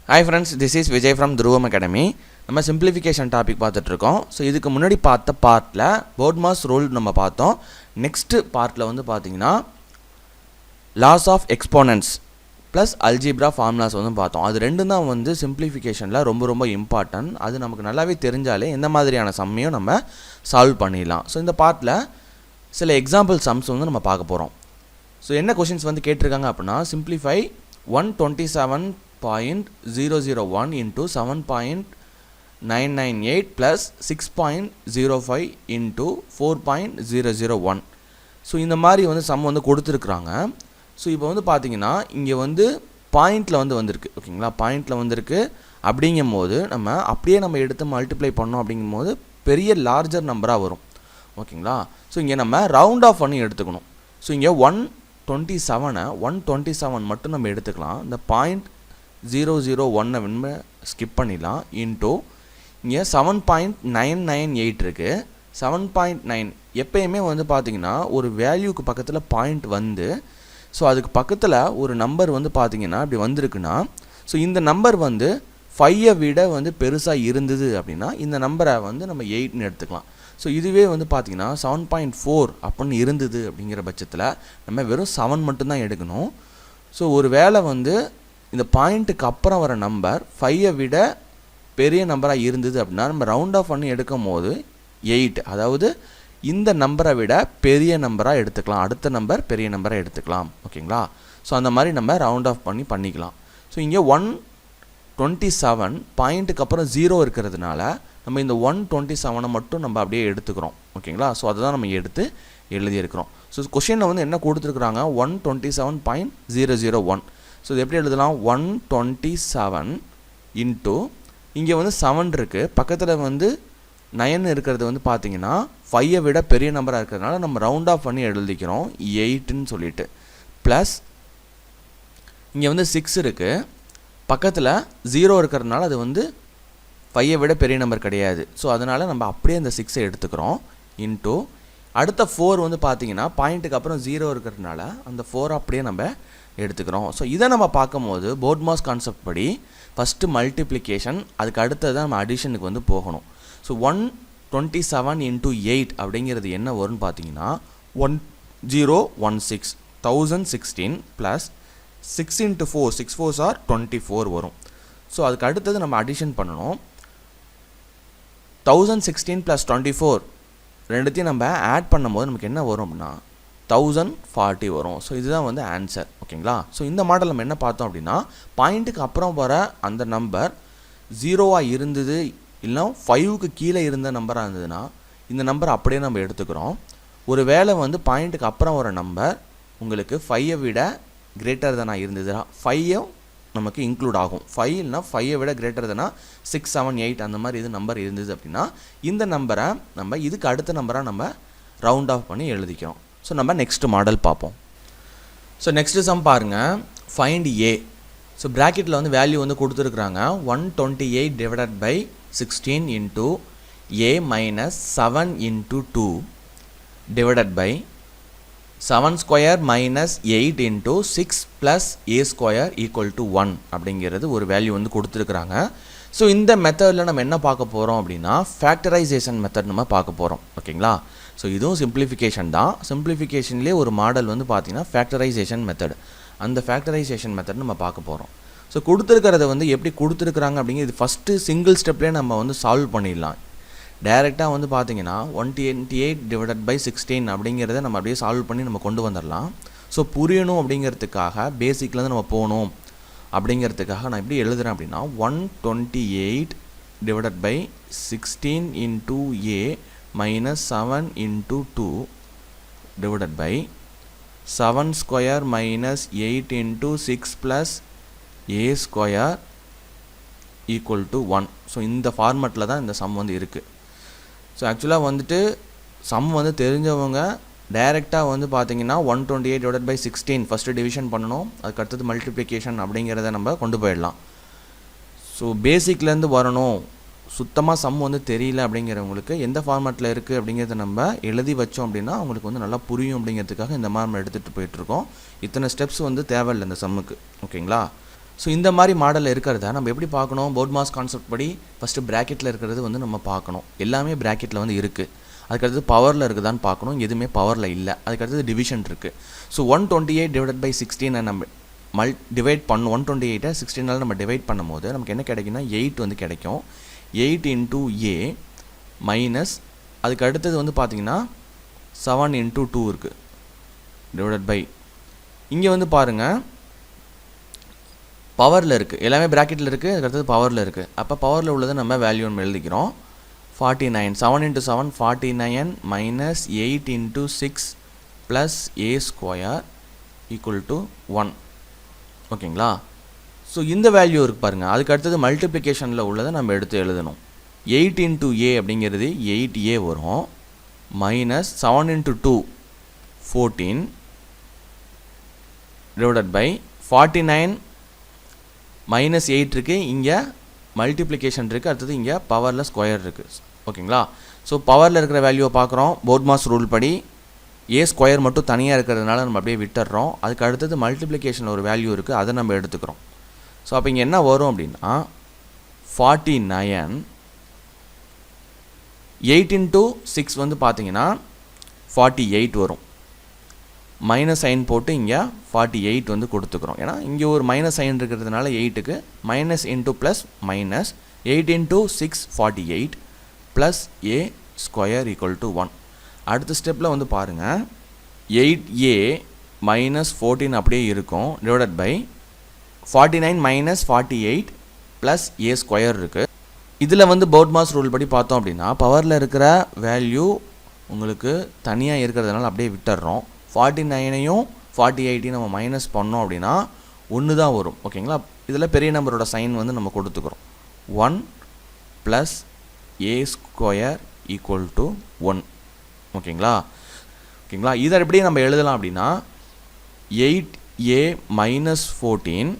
Hi friends, this is Vijay from Dhruvam Academy. நம்ம simplification topic பார்த்துட்டு இருக்கோம். So இதுக்கு முன்னாடி பார்த்த பார்ட்டில் BODMAS ரூல் நம்ம பார்த்தோம். நெக்ஸ்ட் பார்ட்டில் வந்து பார்த்தீங்கன்னா laws of exponents plus algebra formulas வந்து பார்த்தோம். அது ரெண்டும் தான் வந்து சிம்பிளிஃபிகேஷனில் ரொம்ப இம்பார்ட்டன்ட். அது நமக்கு நல்லாவே தெரிஞ்சாலே எந்த மாதிரியான சம்மையும் நம்ம சால்வ் பண்ணிடலாம். ஸோ இந்த பார்ட்டில் சில எக்ஸாம்பிள் சம்ஸ் வந்து நம்ம பார்க்க போகிறோம். ஸோ என்ன கொஷின்ஸ் வந்து கேட்டிருக்காங்க அப்படின்னா, simplify 127.001 into 7.998 plus 6.05 into 4.001. So இந்த மாதிரி வந்து சம் வந்து கொடுத்துருக்குறாங்க. ஸோ இப்போ வந்து பார்த்தீங்கன்னா இங்கே வந்து பாயிண்டில் வந்து வந்திருக்கு, ஓகேங்களா? பாயிண்டில் வந்திருக்கு. அப்படிங்கும் போது நம்ம அப்படியே நம்ம எடுத்து மல்டிப்ளை பண்ணோம் அப்படிங்கும் போது பெரிய லார்ஜர் நம்பராக வரும், ஓகேங்களா? ஸோ இங்கே நம்ம ரவுண்ட் ஆஃப் பண்ணி எடுத்துக்கணும். ஸோ இங்கே 127 மட்டும் நம்ம எடுத்துக்கலாம். இந்த 0.001 நம்ம ஸ்கிப் பண்ணிடலாம். இன்டூ இங்கே 7.998 இருக்குது. 7.9 எப்பயுமே வந்து பார்த்திங்கன்னா ஒரு வேல்யூக்கு பக்கத்தில் பாயிண்ட் வந்து, ஸோ அதுக்கு பக்கத்தில் ஒரு நம்பர் வந்து பார்த்திங்கன்னா இப்படி வந்திருக்குன்னா, ஸோ இந்த நம்பர் வந்து 5ஐ விட வந்து பெருசாக இருந்தது அப்படின்னா இந்த நம்பரை வந்து நம்ம 8ன்னு எடுத்துக்கலாம். ஸோ இதுவே வந்து பார்த்திங்கன்னா 7.4 அப்படின்னு இருந்தது அப்படிங்கிற பட்சத்தில் நம்ம வெறும் 7 மட்டும்தான் எடுக்கணும். ஸோ ஒரு வேளை வந்து இந்த பாயிண்ட்டுக்கு அப்புறம் வர நம்பர் 5ஐ விட பெரிய நம்பராக இருந்தது அப்படின்னா நம்ம ரவுண்ட் ஆஃப் பண்ணி எடுக்கும் போது 8, அதாவது இந்த நம்பரை விட பெரிய நம்பராக எடுத்துக்கலாம், அடுத்த நம்பர் பெரிய நம்பராக எடுத்துக்கலாம், ஓகேங்களா? ஸோ அந்த மாதிரி நம்ம ரவுண்ட் ஆஃப் பண்ணிக்கலாம். ஸோ இங்கே 127 பாயிண்ட்டுக்கு அப்புறம் 0 இருக்கிறதுனால நம்ம இந்த 127 மட்டும் நம்ம அப்படியே எடுத்துக்கிறோம், ஓகேங்களா? ஸோ அதை தான் நம்ம எடுத்து எழுதியிருக்கிறோம். ஸோ கொஷினில் வந்து என்ன கொடுத்துருக்குறாங்க, 127.001. ஸோ இது எப்படி எழுதலாம், 127 இன்ட்டு இங்கே வந்து 7 இருக்குது, பக்கத்தில் வந்து 9 இருக்கிறது வந்து பார்த்தீங்கன்னா 5ஐ விட பெரிய நம்பராக இருக்கிறதுனால நம்ம ரவுண்ட் ஆஃப் பண்ணி எழுதிக்கிறோம் 8ன்னு சொல்லிட்டு. ப்ளஸ் இங்கே வந்து 6 இருக்குது, பக்கத்தில் 0 இருக்கிறதுனால அது வந்து 5ஐ விட பெரிய நம்பர் கிடையாது. ஸோ அதனால் நம்ம அப்படியே இந்த 6ஐ எடுத்துக்கிறோம். இன்ட்டு அடுத்த 4 வந்து பார்த்தீங்கன்னா பாயிண்ட்டுக்கு அப்புறம் 0 இருக்கிறதுனால அந்த 4 அப்படியே நம்ம எடுத்துக்கிறோம். ஸோ இதை நம்ம பார்க்கும்போது BODMAS கான்செப்ட் படி ஃபஸ்ட்டு மல்டிப்ளிகேஷன், அதுக்கு அடுத்தது நம்ம அடிஷனுக்கு வந்து போகணும். ஸோ 127 into 8 அப்படிங்கிறது என்ன வரும்னு பார்த்தீங்கன்னா 1016 1016 ப்ளஸ் 6 into 4 6 4s are 24 வரும். ஸோ அதுக்கு அடுத்தது நம்ம அடிஷன் பண்ணணும். 1016 ப்ளஸ் 24 ரெண்டுத்தையும் நம்ம ஆட் பண்ணும்போது நமக்கு என்ன வரும் அப்படின்னா 1040 வரும். ஸோ இதுதான் வந்து ஆன்சர், ஓகேங்களா? ஸோ இந்த மாடல் நம்ம என்ன பார்த்தோம் அப்படின்னா, பாயிண்ட்டுக்கு அப்புறம் வர அந்த நம்பர் 0வாக இருந்தது இல்லைனா 5க்கு கீழே இருந்த நம்பராக இருந்ததுன்னா இந்த நம்பர் அப்படியே நம்ம எடுத்துக்கிறோம். ஒரு வேளை வந்து பாயிண்ட்டுக்கு அப்புறம் வர நம்பர் உங்களுக்கு 5ஐ விட கிரேட்டர் தானாக இருந்ததுன்னா 5ம் நமக்கு இன்க்ளூட் ஆகும். 5 இல்லைனா 5ஐ விட கிரேட்டர் தானா 6 7 8 அந்த மாதிரி இது நம்பர் இருந்தது அப்படின்னா இந்த நம்பரை நம்ம இதுக்கு அடுத்த நம்பராக நம்ம ரவுண்ட் ஆஃப் பண்ணி எழுதிக்கிறோம். ஸோ நம்ம நெக்ஸ்ட் மாடல் பார்ப்போம். ஸோ நெக்ஸ்ட்டு சம் பாருங்கள், ஃபைண்ட் ஏ. ஸோ ப்ராக்கெட்டில் வந்து வேல்யூ வந்து கொடுத்துருக்குறாங்க 128 divided by 16 into a minus 7 into 2 divided by 7 square minus 8 into 6 plus a square equal to 1 அப்படிங்கிறது ஒரு வேல்யூ வந்து கொடுத்துருக்குறாங்க. ஸோ இந்த மெத்தடில் நம்ம என்ன பார்க்க போகிறோம் அப்படின்னா ஃபேக்டரைசேஷன் மெத்தட் நம்ம பார்க்க போகிறோம், ஓகேங்களா? ஸோ இதுவும் சிம்பிளிஃபிகேஷன் தான். சிம்பிளிஃபிகேஷன்லேயே ஒரு மாடல் வந்து பார்த்திங்கன்னா ஃபேக்டரைசேஷன் மெத்தட். அந்த ஃபேக்டரைசேஷன் மெத்தட் நம்ம பார்க்க போகிறோம். ஸோ கொடுத்துருக்கிறத வந்து எப்படி கொடுத்துருக்குறாங்க அப்படிங்கிறது ஃபஸ்ட்டு சிங்கிள் ஸ்டெப்லேயே நம்ம வந்து சால்வ் பண்ணிடலாம். டைரெக்டாக வந்து பார்த்திங்கன்னா 128 டிவைடட் பை 16 அப்படிங்கிறத நம்ம அப்படியே சால்வ் பண்ணி நம்ம கொண்டு வந்துடலாம். ஸோ புரியணும் அப்படிங்கிறதுக்காக பேசிக்லேருந்து நம்ம போகணும் அப்படிங்கிறதுக்காக நான் எப்படி எழுதுகிறேன் அப்படின்னா 128 divided by 16 into a minus 7 into 2 divided by 7 square minus 8 into 6 plus a square equal to 1. So இந்த ஃபார்மெட்டில் தான் இந்த சம் வந்து இருக்குது. ஸோ ஆக்சுவலாக வந்துட்டு சம் வந்து தெரிஞ்சவங்க டைரெக்டாக வந்து பார்த்தீங்கன்னா 128 டிவைடட் பை 16 ஃபஸ்ட்டு டிவிஷன் பண்ணணும், அதுக்கு அடுத்தது மல்டிப்ளிகேஷன் அப்படிங்கிறத நம்ம கொண்டு போயிடலாம். ஸோ பேசிக்லேருந்து வரணும், சுத்தமாக சம் வந்து தெரியல அப்படிங்கிறவங்களுக்கு எந்த ஃபார்மேட்டில் இருக்குது அப்படிங்கிறத நம்ம எழுதி வச்சோம் அப்படின்னா அவங்களுக்கு வந்து நல்லா புரியும் அப்படிங்கிறதுக்காக இந்த மாதிரி நம்ம எடுத்துகிட்டு போயிட்டுருக்கோம். இத்தனை ஸ்டெப்ஸ் வந்து தேவையில்லை இந்த சம்முக்கு, ஓகேங்களா? ஸோ இந்த மாதிரி மாடலில் இருக்கிறத நம்ம எப்படி பார்க்கணும்? போர்ட் மாஸ் கான்செப்ட் படி ஃபஸ்ட்டு ப்ராக்கெட்டில் இருக்கிறது வந்து நம்ம பார்க்கணும். எல்லாமே ப்ராக்கெட்டில் வந்து இருக்குது. அதுக்கடுத்து பவரில் இருக்குதான்னு பார்க்கணும். எதுவுமே பவரில் இல்லை. அதுக்கடுத்தது டிவிஷன் இருக்குது. ஸோ 128 டிவைடட் பை 16 நம்ம டிவைட் பண்ணணும். 128 16 நம்ம டிவைட் பண்ணும்போது நமக்கு என்ன கிடைக்குன்னா 8 வந்து கிடைக்கும். 8 இன்ட்டு ஏ மைனஸ் அதுக்கு அடுத்தது வந்து பார்த்திங்கன்னா 7 இன்ட்டு 2 இருக்குது டிவைடட் பை இங்கே வந்து பாருங்கள் பவரில் இருக்குது. எல்லாமே ப்ராக்கெட்டில் இருக்குது. அதுக்கடுத்தது பவரில் இருக்குது. அப்போ பவரில் உள்ளதை நம்ம வேல்யூ ஒன்று எழுதிக்கிறோம். 49 7 into 7 49 minus 8 into 6 plus A square equal to 1. ஓகேங்களா? ஸோ இந்த வேல்யூ இருக்குது பாருங்கள். அதுக்கு அடுத்தது மல்டிப்ளிகேஷனில் உள்ளதை நம்ம எடுத்து எழுதணும். 8 இன்ட்டு ஏ அப்படிங்கிறது 8a வரும். Minus 7 into 2 14 divided by 49 minus 8 இருக்குது. இங்கே மல்டிப்ளிகேஷன் இருக்குது. அடுத்தது இங்கே பவரில் ஸ்கொயர் இருக்குது. ஓகேங்களா? ஸோ பவரில் இருக்கிற வேல்யூவை பார்க்குறோம். போர்ட் மாஸ் ரூல் படி ஏ ஸ்கொயர் மட்டும் தனியாக இருக்கிறதுனால நம்ம அப்படியே விட்டுடுறோம். அதுக்கு அடுத்தது மல்டிப்ளிகேஷனில் ஒரு வேல்யூ இருக்குது. அதை நம்ம எடுத்துக்கிறோம். ஸோ அப்போ இங்கே என்ன வரும் அப்படின்னா 49 8 இன்ட்டு 6 வந்து பார்த்தீங்கன்னா 48 வரும். மைனஸ் சைன் போட்டு இங்கே 48 வந்து கொடுத்துக்கிறோம். ஏன்னா இங்கே ஒரு மைனஸ் சைன் இருக்கிறதுனால 8க்கு minus into plus minus 8 into 6 48 plus A square equal to 1. அடுத்த ஸ்டெப்பில் வந்து பாருங்கள் 8a மைனஸ் 14 அப்படியே இருக்கும் divided by 49 minus 48 plus A square இருக்குது. இதில் வந்து போர்ட் மாஸ் ரூல் படி பார்த்தோம் அப்படின்னா பவரில் இருக்கிற வேல்யூ உங்களுக்கு தனியாக இருக்கிறதுனால அப்படியே விட்டுடுறோம். 49ஐயும் 48ஐயும் நம்ம மைனஸ் பண்ணோம் அப்படின்னா 1 தான் வரும். ஓகேங்களா? இதில் பெரிய நம்பரோட சைன் வந்து நம்ம கொடுத்துக்கிறோம். 1 plus A square equal to 1. ஓகேங்களா? இதை எப்படி நம்ம எழுதலாம் அப்படின்னா 8a மைனஸ் 14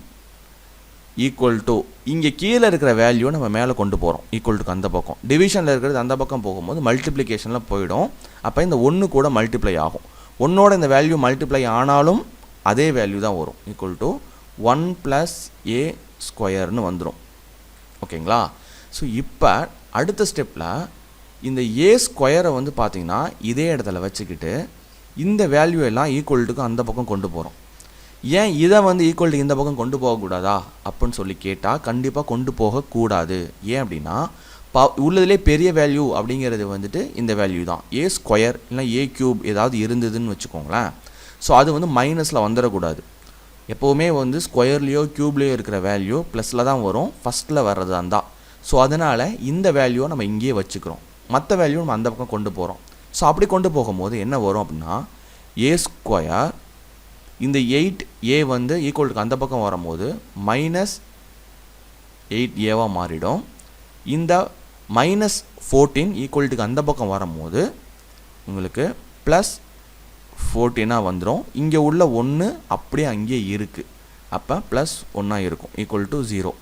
ஈக்குவல் டு இங்கே கீழே இருக்கிற வேல்யூ நம்ம மேலே கொண்டு போகிறோம். ஈக்குவல் டுக்கு அந்த பக்கம் டிவிஷனில் இருக்கிறது அந்த பக்கம் போகும்போது மல்டிப்ளிகேஷனில் போயிடும். அப்போ இந்த 1 கூட மல்டிப்ளை ஆகும். 1ஓட இந்த வேல்யூ மல்டிப்ளை ஆனாலும் அதே வேல்யூ தான் வரும். ஈக்குவல் டு 1 ப்ளஸ் ஏ ஸ்கொயர்னு வந்துடும். ஓகேங்களா? ஸோ இப்போ அடுத்த ஸ்டெப்பில் இந்த ஏ ஸ்கொயரை வந்து பார்த்திங்கன்னா இதே இடத்துல வச்சுக்கிட்டு இந்த வேல்யூ எல்லாம் ஈக்குவல் டுக்கு அந்த பக்கம் கொண்டு போகிறோம். ஏன் இதை வந்து ஈக்குவல் டு இந்த பக்கம் கொண்டு போகக்கூடாதா அப்படின்னு சொல்லி கேட்டால் கண்டிப்பாக கொண்டு போகக்கூடாது. ஏன் அப்படின்னா உள்ளதுலே பெரிய வேல்யூ அப்படிங்கிறது வந்துட்டு இந்த வேல்யூ தான். ஏ ஸ்கொயர் இல்லை ஏ க்யூப் ஏதாவது இருந்ததுன்னு வச்சுக்கோங்களேன். ஸோ அது வந்து மைனஸில் வந்துடக்கூடாது. எப்போவுமே வந்து ஸ்கொயர்லேயோ க்யூப்லேயோ இருக்கிற வேல்யூ ப்ளஸில் தான் வரும். ஃபஸ்ட்டில் வர்றது தான். ஸோ அதனால் இந்த வேல்யூவை நம்ம இங்கேயே வச்சுக்கிறோம். மற்ற வேல்யூ நம்ம அந்த பக்கம் கொண்டு போகிறோம். ஸோ அப்படி கொண்டு போகும்போது என்ன வரும் அப்படின்னா ஏ ஸ்கொயர் இந்த 8a வந்து ஈக்குவல் டுக்கு அந்த பக்கம் வரும்போது மைனஸ் 8aவாக மாறிடும். இந்த மைனஸ் 14 ஈக்குவல் டுக்கு அந்த பக்கம் வரும்போது உங்களுக்கு ப்ளஸ் 14 வந்துடும். இங்கே உள்ள 1 அப்படியே அங்கேயே இருக்குது. அப்போ ப்ளஸ் 1 இருக்கும் ஈக்குவல் டு 0.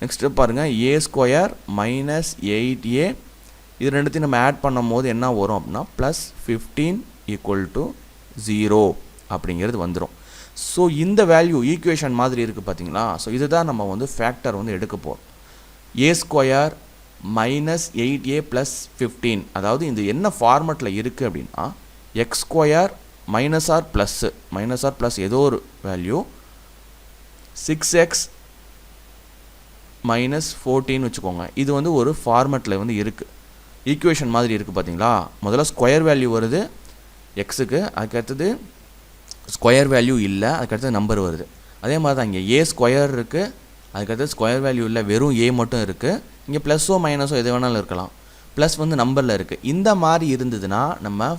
நெக்ஸ்ட்டு பாருங்கள் ஏ ஸ்கொயர் மைனஸ் 8a இது ரெண்டுத்தையும் நம்ம ஆட் பண்ணும் போது என்ன வரும் அப்படின்னா ப்ளஸ் 15 ஈக்குவல் டு 0 அப்படிங்கிறது வந்துடும். ஸோ இந்த வேல்யூ ஈக்குவேஷன் மாதிரி இருக்குது பார்த்தீங்களா? ஸோ இதுதான் நம்ம வந்து ஃபேக்டர் வந்து எடுக்க போகிறோம். ஏ ஸ்கொயர் மைனஸ் 8a ப்ளஸ் 15 அதாவது இந்த என்ன ஃபார்மெட்டில் இருக்குது அப்படின்னா x square minus r plus ஏதோ ஒரு வேல்யூ 6x மைனஸ் 14 வச்சுக்கோங்க. இது வந்து ஒரு ஃபார்மெட்டில் வந்து இருக்குது. ஈக்குவேஷன் மாதிரி இருக்குது பார்த்தீங்களா? முதல்ல ஸ்கொயர் வேல்யூ வருது எக்ஸுக்கு, அதுக்கடுத்தது ஸ்கொயர் வேல்யூ இல்லை, அதுக்கடுத்து நம்பர் வருது. அதே மாதிரி தான் இங்கே ஏ ஸ்கொயர் இருக்குது, அதுக்கடுத்து ஸ்கொயர் வேல்யூ இல்லை, வெறும் ஏ மட்டும் இருக்குது. இங்கே ப்ளஸ்ஸோ மைனஸோ எது வேணாலும் இருக்கலாம். ப்ளஸ் வந்து நம்பரில் இருக்குது. இந்த மாதிரி இருந்ததுன்னா நம்ம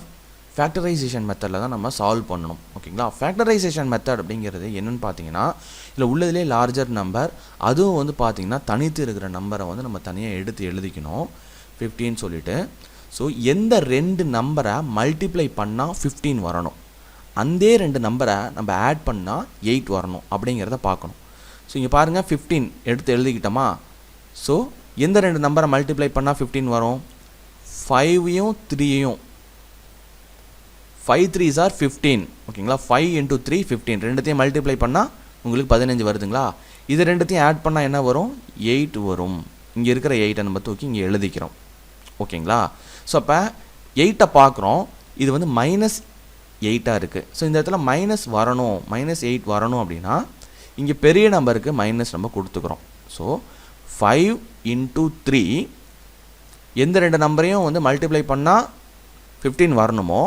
ஃபேக்டரைசேஷன் மெத்தடில் தான் நம்ம சால்வ் பண்ணணும். ஓகேங்களா? ஃபேக்டரைசேஷன் மெத்தட் அப்படிங்கிறது என்னென்னு பார்த்தீங்கன்னா இல்லை உள்ளதுலேயே லார்ஜர் நம்பர், அதுவும் வந்து பார்த்திங்கன்னா தனித்து இருக்கிற நம்பரை வந்து நம்ம தனியாக எடுத்து எழுதிக்கணும் 15 சொல்லிவிட்டு. ஸோ எந்த 2 நம்பரை மல்டிப்ளை பண்ணால் 15 வரணும், அந்த 2 நம்பரை நம்ம ஆட் பண்ணால் 8 வரணும் அப்படிங்கிறத பார்க்கணும். ஸோ இங்கே பாருங்கள் 15 எடுத்து எழுதிக்கிட்டோமா? ஸோ எந்த 2 நம்பரை மல்டிப்ளை பண்ணால் 15 வரும்? 5ஐயும் 3ஐயும். 5 3s are 15. ஓகேங்களா? 5 into 3 15 ரெண்டுத்தையும் மல்டிப்ளை பண்ணால் உங்களுக்கு 15 வருதுங்களா? இது ரெண்டுத்தையும் ஆட் பண்ணால் என்ன வரும்? 8 வரும். இங்கே இருக்கிற 8 நம்ம தூக்கி இங்கே எழுதிக்கிறோம். ஓகேங்களா? ஸோ அப்போ 8 பார்க்குறோம். இது வந்து -8 இருக்குது. ஸோ இந்த இடத்துல மைனஸ் வரணும், -8 வரணும் அப்படின்னா இங்கே பெரிய நம்பருக்கு மைனஸ் நம்ம கொடுத்துக்கிறோம். ஸோ 5 × 3 எந்த ரெண்டு நம்பரையும் வந்து மல்டிப்ளை பண்ணால் 15 வரணுமோ,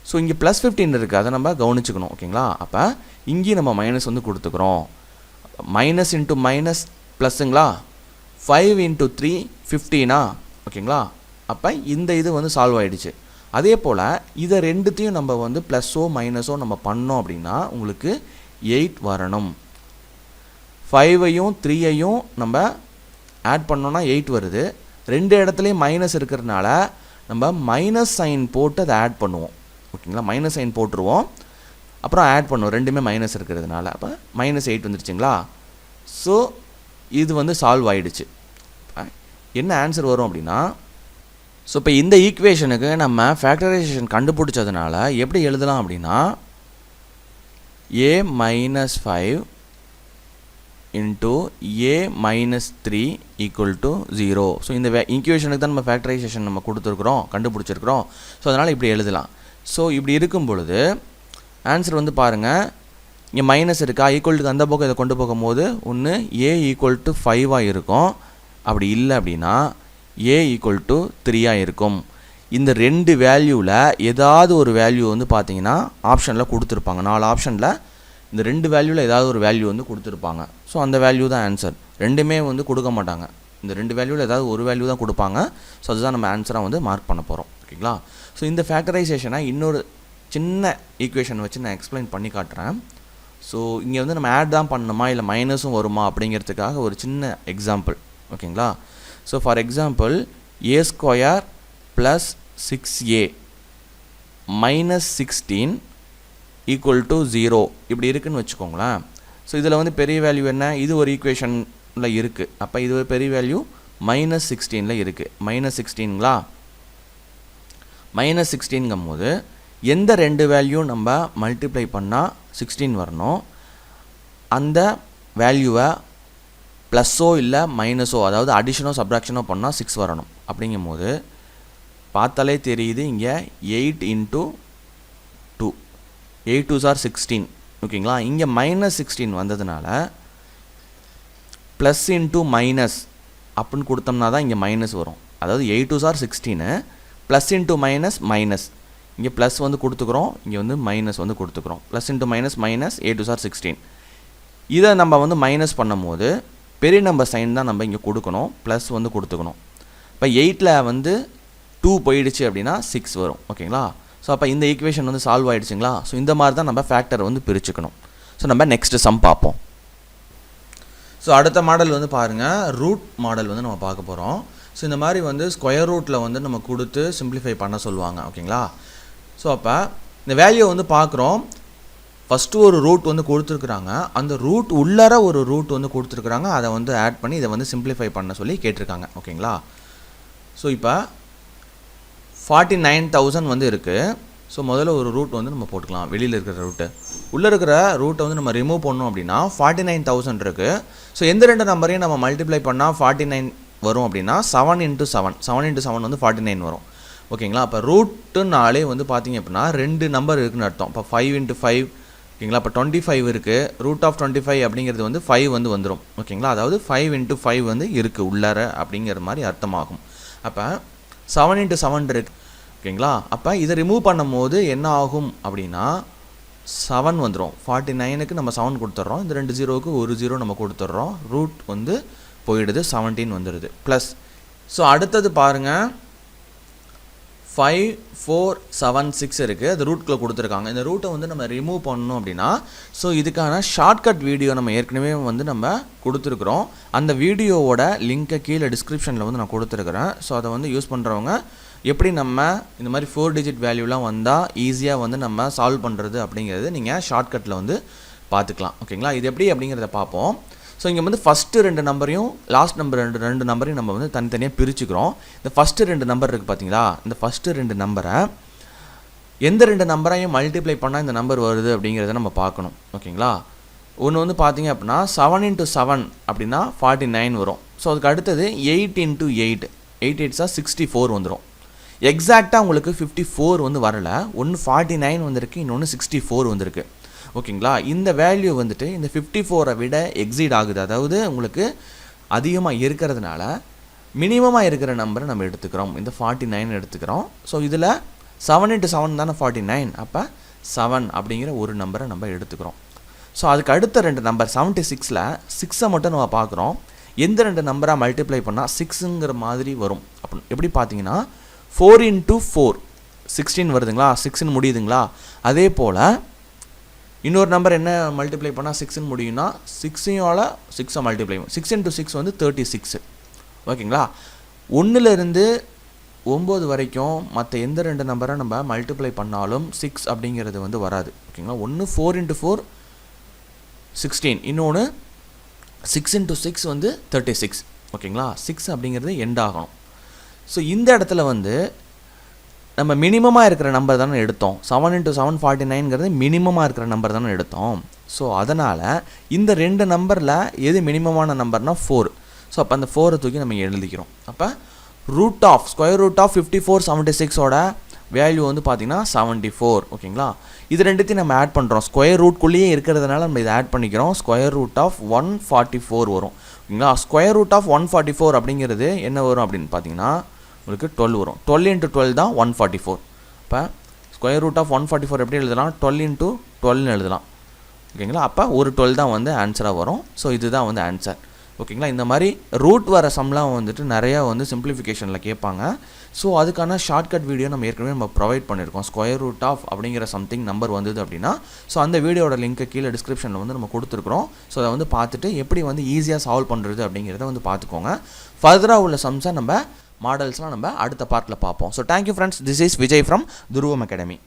ஸோ இங்கே +15 இருக்குது, அதை நம்ம கவனிச்சுக்கணும். ஓகேங்களா? அப்போ இங்கேயும் நம்ம மைனஸ் வந்து கொடுத்துக்கிறோம். மைனஸ் இன்ட்டு மைனஸ் ப்ளஸ்ஸுங்களா? 5 × 3 15. ஓகேங்களா? அப்போ இந்த இது வந்து சால்வ் ஆகிடுச்சு. அதே போல் இதை ரெண்டுத்தையும் நம்ம வந்து ப்ளஸ்ஸோ மைனஸோ நம்ம பண்ணோம் அப்படின்னா உங்களுக்கு 8 வரணும். 5ஐயும் 3ஐயும் நம்ம ஆட் பண்ணோன்னா 8 வருது. ரெண்டு இடத்துலையும் மைனஸ் இருக்கிறதுனால நம்ம மைனஸ் சைன் போட்டு அதை ஆட் பண்ணுவோம். ஓகேங்களா? மைனஸ் சைன் போட்டுருவோம், அப்புறம் ஆட் பண்ணுவோம். ரெண்டுமே மைனஸ் இருக்கிறதுனால அப்போ -8 வந்துருச்சுங்களா? ஸோ இது வந்து சால்வ் ஆகிடுச்சு. என்ன ஆன்சர் வரும் அப்படின்னா, ஸோ இப்போ இந்த ஈக்குவேஷனுக்கு நம்ம ஃபேக்டரைசேஷன் கண்டுபிடிச்சதுனால எப்படி எழுதலாம் அப்படின்னா, a - 5 × a - 3 = 0. ஸோ இந்த ஈக்குவேஷனுக்கு தான் நம்ம ஃபேக்டரைசேஷன் நம்ம கொடுத்துருக்குறோம், கண்டுபிடிச்சிருக்கிறோம். ஸோ அதனால் இப்படி எழுதலாம். ஸோ இப்படி இருக்கும் பொழுது ஆன்சர் வந்து பாருங்கள், இங்கே மைனஸ் இருக்கா, ஈக்குவல்ட்டுக்கு அந்த பக்கம் இதை கொண்டு போகும்போது ஒன்று a = 5 இருக்கும். அப்படி இல்லை அப்படின்னா a = 3 இருக்கும். இந்த ரெண்டு வேல்யூவில் ஏதாவது ஒரு வேல்யூ வந்து பார்த்தீங்கன்னா ஆப்ஷனில் கொடுத்துருப்பாங்க. 4 ஆப்ஷனில் இந்த ரெண்டு வேல்யூவில் ஏதாவது ஒரு வேல்யூ வந்து கொடுத்துருப்பாங்க. ஸோ அந்த வேல்யூ தான் ஆன்சர். ரெண்டுமே வந்து கொடுக்க மாட்டாங்க. இந்த ரெண்டு வேல்யூவில் ஏதாவது ஒரு வேல்யூ தான் கொடுப்பாங்க. ஸோ அதுதான் நம்ம ஆன்சராக வந்து மார்க் பண்ண போகிறோம். ஓகேங்களா? ஸோ இந்த ஃபேக்டரைசேஷனை இன்னொரு சின்ன ஈக்குவேஷன் வச்சு நான் எக்ஸ்பிளைன் பண்ணி காட்டுறேன். ஸோ இங்கே வந்து நம்ம ஆட் தான் பண்ணணுமா இல்லை மைனஸும் வருமா அப்படிங்கிறதுக்காக ஒரு சின்ன எக்ஸாம்பிள். ஓகேங்களா? So for example a² + 6a - 16 = 0 இப்படி இருக்குன்னு வச்சுக்கோங்களேன். ஸோ இதில் வந்து பெரிய வேல்யூ என்ன? இது ஒரு ஈக்குவேஷனில் இருக்குது. அப்போ இது ஒரு பெரிய வேல்யூ -16 இருக்குது. -16ங்களா? -16ங்கும் போது எந்த ரெண்டு வேல்யூ நம்ம மல்டிப்ளை பண்ணால் 16 வரணும், அந்த வேல்யூவை ப்ளஸ்ஸோ இல்லை மைனஸோ, அதாவது அடிஷனோ சப்ராக்ஷனோ பண்ணால் 6 வரணும். அப்படிங்கும் போது பார்த்தாலே தெரியுது இங்கே 8 × 2 8 2s are 16. ஓகேங்களா? இங்கே -16 வந்ததுனால ப்ளஸ் இன்ட்டு மைனஸ் அப்படின்னு கொடுத்தோம்னா தான் இங்கே மைனஸ் வரும். அதாவது 8 2s are 16 plus into minus minus, இங்கே ப்ளஸ் வந்து கொடுத்துக்கிறோம், இங்கே வந்து மைனஸ் வந்து கொடுத்துக்கிறோம். Plus into minus minus 8 2s are 16. இதை நம்ம வந்து மைனஸ் பண்ணும் போது பெரிய நம்பர் சைன் தான் நம்ம இங்கே கொடுக்கணும், ப்ளஸ் வந்து கொடுத்துக்கணும். இப்போ 8ல் வந்து 2 போயிடுச்சு அப்படின்னா 6 வரும். ஓகேங்களா? ஸோ அப்போ இந்த ஈக்குவேஷன் வந்து சால்வ் ஆகிடுச்சுங்களா? ஸோ இந்த மாதிரி தான் நம்ம ஃபேக்டரை வந்து பிரிச்சுக்கணும். ஸோ நம்ம நெக்ஸ்ட் சம் பார்ப்போம். ஸோ அடுத்த மாடல் வந்து பாருங்கள், ரூட் மாடல் வந்து நம்ம பார்க்க போகிறோம். ஸோ இந்த மாதிரி வந்து ஸ்கொயர் ரூட்டில் வந்து நம்ம கொடுத்து சிம்பிளிஃபை பண்ண சொல்லுவாங்க. ஓகேங்களா? ஸோ அப்போ இந்த வேல்யூ வந்து பார்க்குறோம். ஃபஸ்ட்டு ஒரு ரூட் வந்து கொடுத்துருக்குறாங்க, அந்த ரூட் உள்ளார ஒரு ரூட் வந்து கொடுத்துருக்குறாங்க, அதை வந்து ஆட் பண்ணி இதை வந்து சிம்பிளிஃபை பண்ண சொல்லி கேட்டிருக்காங்க. ஓகேங்களா? ஸோ இப்போ 49,000 வந்து இருக்குது. ஸோ முதல்ல ஒரு ரூட் வந்து நம்ம போட்டுக்கலாம். வெளியில் இருக்கிற ரூட்டு, உள்ளே இருக்கிற ரூட்டை வந்து நம்ம ரிமூவ் பண்ணோம் அப்படின்னா 49,000 இருக்குது. ஸோ எந்த ரெண்டு நம்பரையும் நம்ம மல்டிப்ளை பண்ணால் 49 வரும் அப்படின்னா 7 × 7 7 × 7 வந்து 49 வரும். ஓகேங்களா? அப்போ ரூட்டுனாலே வந்து பார்த்தீங்க அப்படின்னா ரெண்டு நம்பர் இருக்குதுன்னு அர்த்தம். இப்போ 5 × 5. ஓகேங்களா? இப்போ 25 இருக்குது. √25 அப்படிங்கிறது வந்து 5 வந்து வந்துடும். ஓகேங்களா? அதாவது 5 × 5 வந்து இருக்குது உள்ளார அப்படிங்கிற மாதிரி அர்த்தமாகும். அப்போ 7 × 7 இருக்குது. ஓகேங்களா? அப்போ இதை ரிமூவ் பண்ணும் போது என்ன ஆகும் அப்படின்னா 7 வந்துடும். 49க்கு நம்ம 7 கொடுத்துட்றோம், இந்த 2 0க்கு ஒரு 0 நம்ம கொடுத்துட்றோம், ரூட் வந்து போயிடுது, 17 வந்துடுது ப்ளஸ். ஸோ அடுத்தது பாருங்கள், 5 4 7 6 இருக்குது, அது ரூட்குள்ளே கொடுத்துருக்காங்க. இந்த ரூட்டை வந்து நம்ம ரிமூவ் பண்ணணும் அப்படின்னா, ஸோ இதுக்கான ஷார்ட்கட் வீடியோ நம்ம ஏற்கனவே வந்து நம்ம கொடுத்துருக்குறோம். அந்த வீடியோவோட லிங்க்கை கீழே டிஸ்கிரிப்ஷனில் வந்து நான் கொடுத்துருக்குறேன். ஸோ அதை வந்து யூஸ் பண்ணுறவங்க எப்படி நம்ம இந்த மாதிரி 4 டிஜிட் வேல்யூலாம் வந்தால் ஈஸியாக வந்து நம்ம சால்வ் பண்ணுறது அப்படிங்கிறது நீங்கள் ஷார்ட்கட்டில் வந்து பார்த்துக்கலாம். ஓகேங்களா? இது எப்படி அப்படிங்கிறத பார்ப்போம். ஸோ இங்கே வந்து ஃபஸ்ட்டு 2 நம்பரையும் லாஸ்ட் நம்பர் ரெண்டு நம்பரையும் நம்ம வந்து தனித்தனியாக பிரிச்சுக்கிறோம். இந்த ஃபஸ்ட்டு 2 நம்பர் இருக்குது பார்த்தீங்களா, இந்த ஃபஸ்ட்டு 2 நம்பரை எந்த 2 நம்பரையும் மல்டிப்ளை பண்ணால் இந்த நம்பர் வருது அப்படிங்கிறத நம்ம பார்க்கணும். ஓகேங்களா? ஒன்று வந்து பார்த்தீங்க அப்படின்னா 7 into 7 அப்படின்னா 49 வரும். ஸோ அதுக்கு அடுத்தது 8 into 8, 8 8s 64 வந்துடும். எக்ஸாக்டாக உங்களுக்கு 54 வந்து வரலை, ஒன்று 49 வந்திருக்கு, இன்னொன்று 64 வந்திருக்கு. ஓகேங்களா? இந்த வேல்யூ வந்துட்டு இந்த 54 விட எக்ஸீட் ஆகுது, அதாவது உங்களுக்கு அதிகமாக இருக்கிறதுனால மினிமமாக இருக்கிற நம்பரை நம்ம எடுத்துக்கிறோம், இந்த 49 எடுத்துக்கிறோம். ஸோ இதில் 7 into 7 தானே 49, அப்போ 7 அப்படிங்கிற ஒரு நம்பரை நம்ம எடுத்துக்கிறோம். ஸோ அதுக்கு அடுத்த ரெண்டு நம்பர் 76ல் 6 மட்டும் நம்ம பார்க்குறோம். எந்த ரெண்டு நம்பராக மல்டிப்ளை பண்ணால் 6ங்கிற மாதிரி வரும் அப்படி எப்படி பார்த்தீங்கன்னா 4 into 4 16 வருதுங்களா, 6ன்னு முடியுதுங்களா. அதே போல் இன்னொரு நம்பர் என்ன மல்டிப்ளை பண்ணால் 6ன்னு முடியும்னா 6 6 மல்டிப்ளை 6 into 6 வந்து 36. ஓகேங்களா? 1லேருந்து 9 வரைக்கும் மற்ற எந்த ரெண்டு நம்பரை நம்ம மல்டிப்ளை பண்ணாலும் 6 அப்படிங்கிறது வந்து வராது. ஓகேங்களா? ஒன்று 4 into 4 16, இன்னொன்று 6 into 6 வந்து 36. ஓகேங்களா? 6 அப்படிங்கிறது எண்ட் ஆகணும். ஸோ இந்த இடத்துல வந்து நம்ம மினிமமாக இருக்கிற நம்பர் தானே எடுத்தோம், 7 into 7 49ங்கிறது மினிமமாக இருக்கிற நம்பர் தானே எடுத்தோம். ஸோ அதனால் இந்த ரெண்டு நம்பரில் எது மினிமமான நம்பர்னால் 4. ஸோ அப்போ அந்த 4 தூக்கி நம்ம எழுதிக்கிறோம். அப்போ ஸ்கொயர் ரூட் ஆஃப் 54 76ஓட வேல்யூ வந்து பார்த்திங்கன்னா 74. ஓகேங்களா? இது ரெண்டுத்தையும் நம்ம ஆட் பண்ணுறோம், ஸ்கொயர் ரூட்குள்ளேயே இருக்கிறதுனால நம்ம இதை ஆட் பண்ணிக்கிறோம். ஸ்கொயர் ரூட் ஆஃப் 144 வரும். ஓகேங்களா? ஸ்கொயர் ரூட் ஆஃப் 144 அப்படிங்கிறது என்ன வரும் அப்படின்னு பார்த்தீங்கன்னா உங்களுக்கு 12 வரும். 12 into 12 தான் 144. இப்போ ஸ்கொயர் ரூட் ஆஃப் 144 எப்படி எழுதலாம், 12 into 12ன்னு எழுதலாம். ஓகேங்களா? அப்போ ஒரு 12 தான் வந்து ஆன்சராக வரும். ஸோ இதுதான் வந்து ஆன்சர். ஓகேங்களா? இந்த மாதிரி ரூட் வர சம்லாம் வந்துட்டு நிறையா வந்து சிம்பிளிஃபிகேஷனில் கேட்பாங்க. ஸோ அதுக்கான ஷார்ட்கட் வீடியோ நம்ம ஏற்கனவே நம்ம ப்ரொவைட் பண்ணியிருக்கோம். ஸ்கொயர் ரூட் ஆஃப் அப்படிங்கிற சம்திங் நம்பர் வந்தது அப்படின்னா ஸோ அந்த வீடியோட லிங்க்கை கீழே டிஸ்கிரிப்ஷனில் வந்து நம்ம கொடுத்துருக்குறோம். ஸோ அதை வந்து பார்த்துட்டு எப்படி வந்து ஈஸியாக சால்வ் பண்ணுறது அப்படிங்கிறத வந்து பார்த்துக்கோங்க. ஃபர்தராக உள்ள சம்ஸை நம்ம மாடல்ஸ்லாம் நம்ம அடுத்த பார்ட்டில் பார்ப்போம். So thank you friends, this is Vijay from துருவம் அகாடமி.